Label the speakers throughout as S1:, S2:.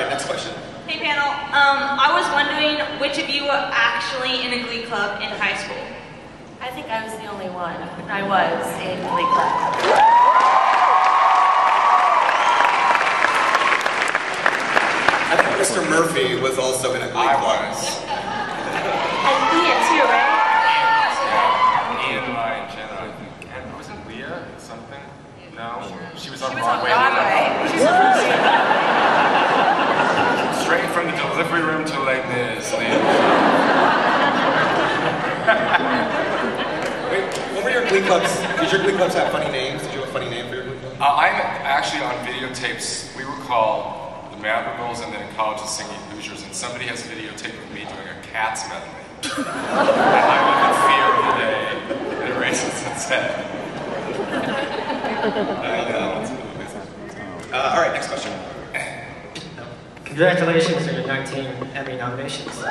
S1: right, next question.
S2: Hey panel, I was wondering which of you were actually in a Glee club in high school?
S3: I think I was the only one. I was in Glee club.
S1: I think Mr. Murphy was also in a Glee club.
S4: I was.
S3: And Leah too, right?
S4: Ian, Ryan, Jenna, I think. And wasn't Leah something? No? She was on
S3: She was on
S4: Broadway.
S3: Broadway.
S4: Straight from the delivery room to Les Mis, Leah.
S1: Wait, what were your Glee clubs? Did your Glee clubs have funny names? Did you have a funny name for your Glee club?
S4: I'm actually on videotapes. We were called the Madrigals, and then in college was singing Hoosiers, and somebody has a videotape of me doing a Cats medley. And I live in fear of the day it erases its head.
S1: All right, next question.
S5: Congratulations on your 19 Emmy nominations.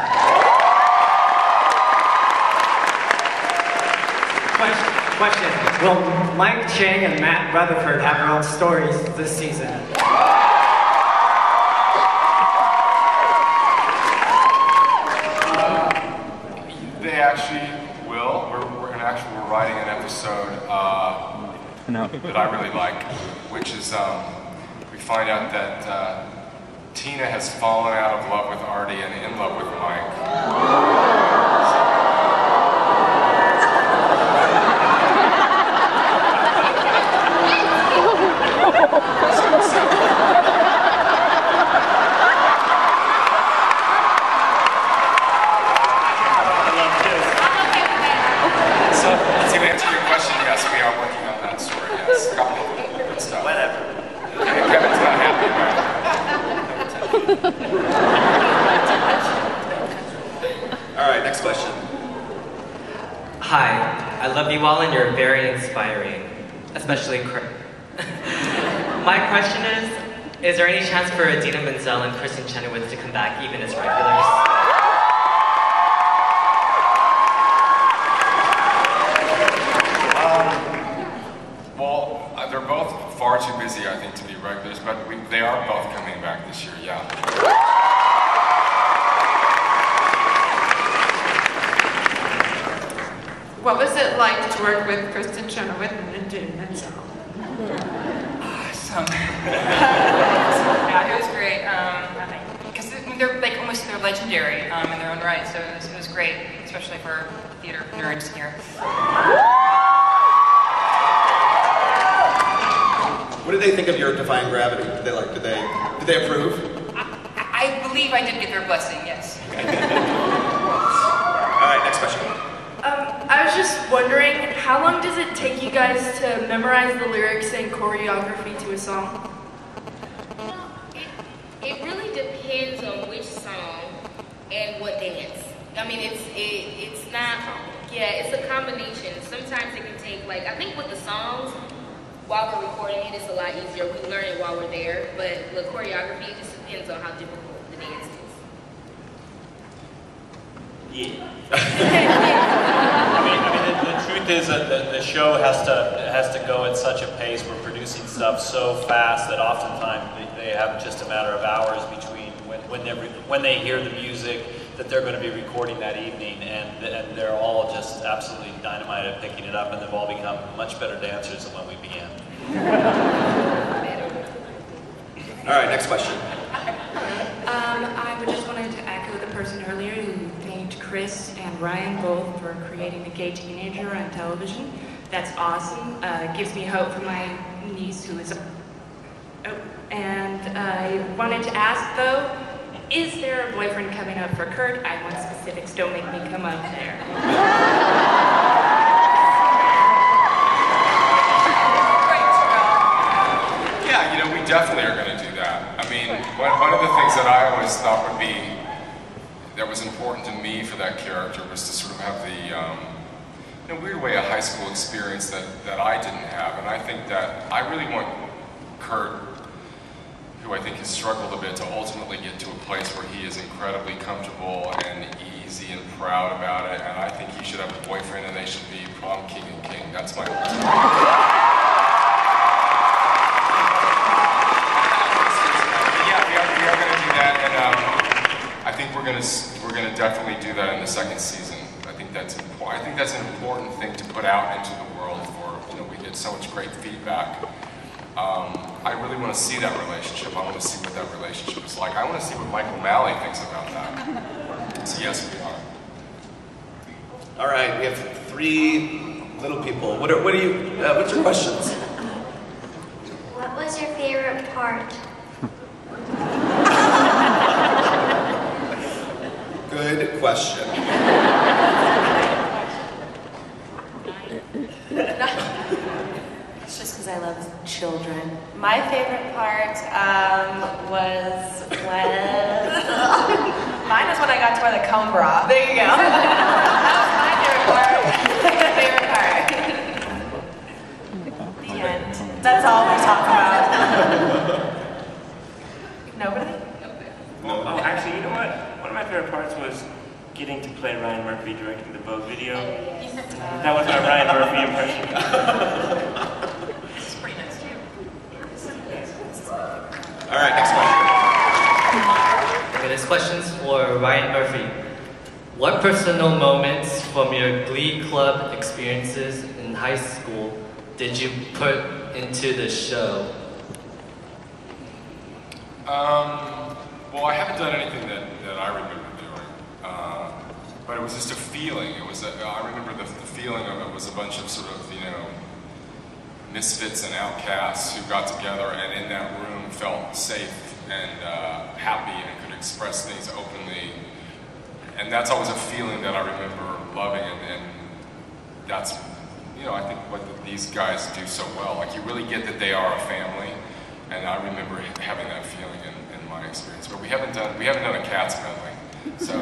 S5: Question. Will Mike Chang and Matt Rutherford have their own stories this season?
S4: They actually will. We're writing an episode that I really like, which is we find out that Tina has fallen out of love with Artie and in love with Mike. So, to answer your question, yes, we are working on that story, yes. A couple of good stuff.
S6: Whatever.
S4: Kevin's not happy about it.
S1: All right, next question.
S7: Hi, I love you all and you're very inspiring, especially Kurt. My question is there any chance for Idina Menzel and Kristen Chenoweth to come back even as regulars?
S4: Well, they're both far too busy, I think, to be regulars, but they are both coming back this year, yeah.
S8: What was it like to work with Kristen Chenoweth and Idina Menzel?
S9: Awesome. Yeah, it was great. Because they're like almost legendary in their own right, so it was great, especially for theater nerds here.
S1: What did they think of your Defying Gravity? Did they approve?
S9: I believe I did get their blessing, yes.
S1: All right, next question.
S10: I was just wondering, how long does it take you guys to memorize the lyrics and choreography to a song?
S11: It really depends on which song and what dance. I mean, it's not, it's a combination. Sometimes it can take, like, I think with the songs, while we're recording it, it's a lot easier. We learn it while we're there, but the choreography, it just depends on how difficult the dance is.
S6: Yeah. I mean, the truth is that the show has to go at such a pace. We're producing stuff so fast that oftentimes they have just a matter of hours between when they hear the music that they're going to be recording that evening, and they're all just absolutely dynamite at picking it up, and they've all become much better dancers than when we began.
S1: All right, next question.
S10: I just wanted to echo the person earlier who thanked Chris and Ryan both for creating the gay teenager on television. That's awesome. Gives me hope for my niece who is and I wanted to ask though, is there a boyfriend coming up for Kurt? I want specifics, don't make me come up there.
S4: Yeah, we definitely are going to do that. I mean, one of the things that I always thought that was important to me for that character was to sort of have the, in a weird way, a high school experience that I didn't have. And I think that I really want Kurt, who I think has struggled a bit, to ultimately get to a place where he is incredibly comfortable and easy and proud about it. And I think he should have a boyfriend and they should be prom king and king. That's my ultimate. Yeah, we are going to do that. gonna definitely do that in the second season. I think that's important. I think that's an important thing to put out into the world. We get so much great feedback. I really want to see that relationship. I want to see what that relationship is like. I want to see what Mike O'Malley thinks about that. So yes, we are.
S1: All right, we have 3 little people. What's your questions?
S12: What was your favorite part?
S1: Good question.
S3: It's just because I love children. My favorite part was when... Mine was when I got to wear the comb bra. There you go. That was my favorite part. The end. That's all we talk about. Nobody?
S13: Oh, actually, you know what? One of my favorite parts was getting to play Ryan Murphy directing the Vogue video. That was my Ryan Murphy impression.
S9: This is pretty nice too.
S1: All right, next question.
S7: Okay, this question's for Ryan Murphy. What personal moments from your Glee Club experiences in high school did you put into the show?
S4: Well, I haven't done anything that I remember doing, but it was just a feeling. I remember the feeling of it was a bunch of sort of, misfits and outcasts who got together and in that room felt safe and happy and could express things openly. And that's always a feeling that I remember loving, and that's, I think what these guys do so well. Like, you really get that they are a family, and I remember having that feeling in my experience. But we haven't done a Cats medley, so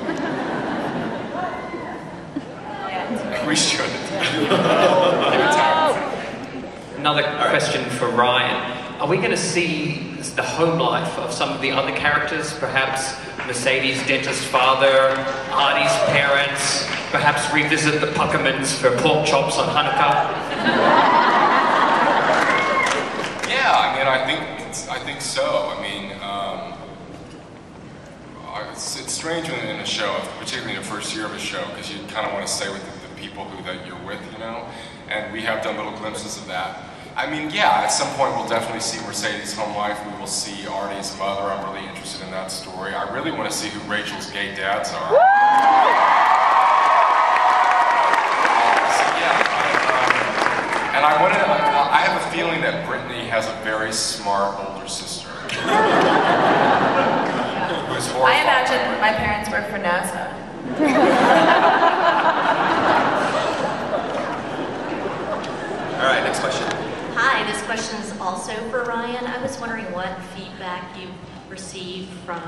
S4: we should.
S14: Another question for Ryan. Are we going to see the home life of some of the other characters? Perhaps Mercedes' dentist father, Artie's parents, perhaps revisit the Puckermans for pork chops on Hanukkah?
S4: Yeah, I think so. It's strange in a show, particularly in the first year of a show, because you kind of want to stay with the people that you're with, and we have done little glimpses of that. Yeah, at some point we'll definitely see Mercedes' home life. We will see Artie's mother. I'm really interested in that story. I really want to see who Rachel's gay dads are. And I have a feeling that Brittany has a very smart older sister. Who's horrified.
S3: I imagine my parents work for NASA.
S1: All right, next question.
S15: Hi, this question is also for Ryan. I was wondering what feedback you've received from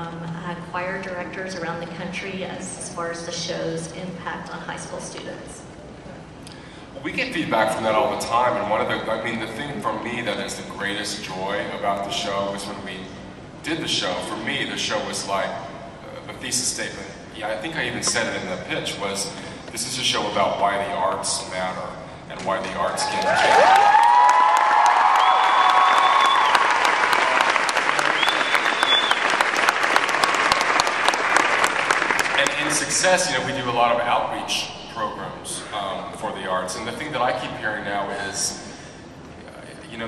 S15: choir directors around the country as far as the show's impact on high school students.
S4: We get feedback from that all the time, and the thing for me that is the greatest joy about the show is when we did the show. For me, the show was like the thesis statement. Yeah, I think I even said it in the pitch, was this is a show about why the arts matter and why the arts can change. And in Success, we do a lot of outreach programs for the arts, and the thing that I keep hearing now is,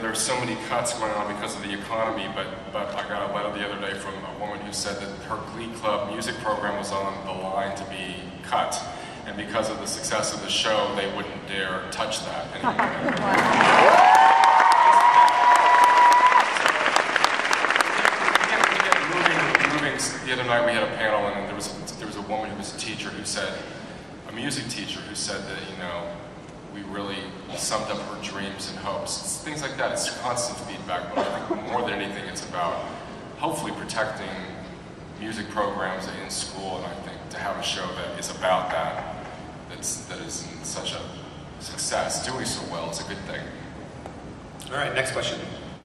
S4: there's so many cuts going on because of the economy, but I got a letter the other day from a woman who said that her Glee Club music program was on the line to be cut, and because of the success of the show, they wouldn't dare touch that anymore. The other night we had a panel, and there was a woman who was a teacher who said, a music teacher who said that, we really summed up her dreams and hopes. It's things like that. It's constant feedback, but I think more than anything, it's about hopefully protecting music programs in school, and I think to have a show that is about that, that is such a success, doing so well, it's a good thing.
S1: All right, next question.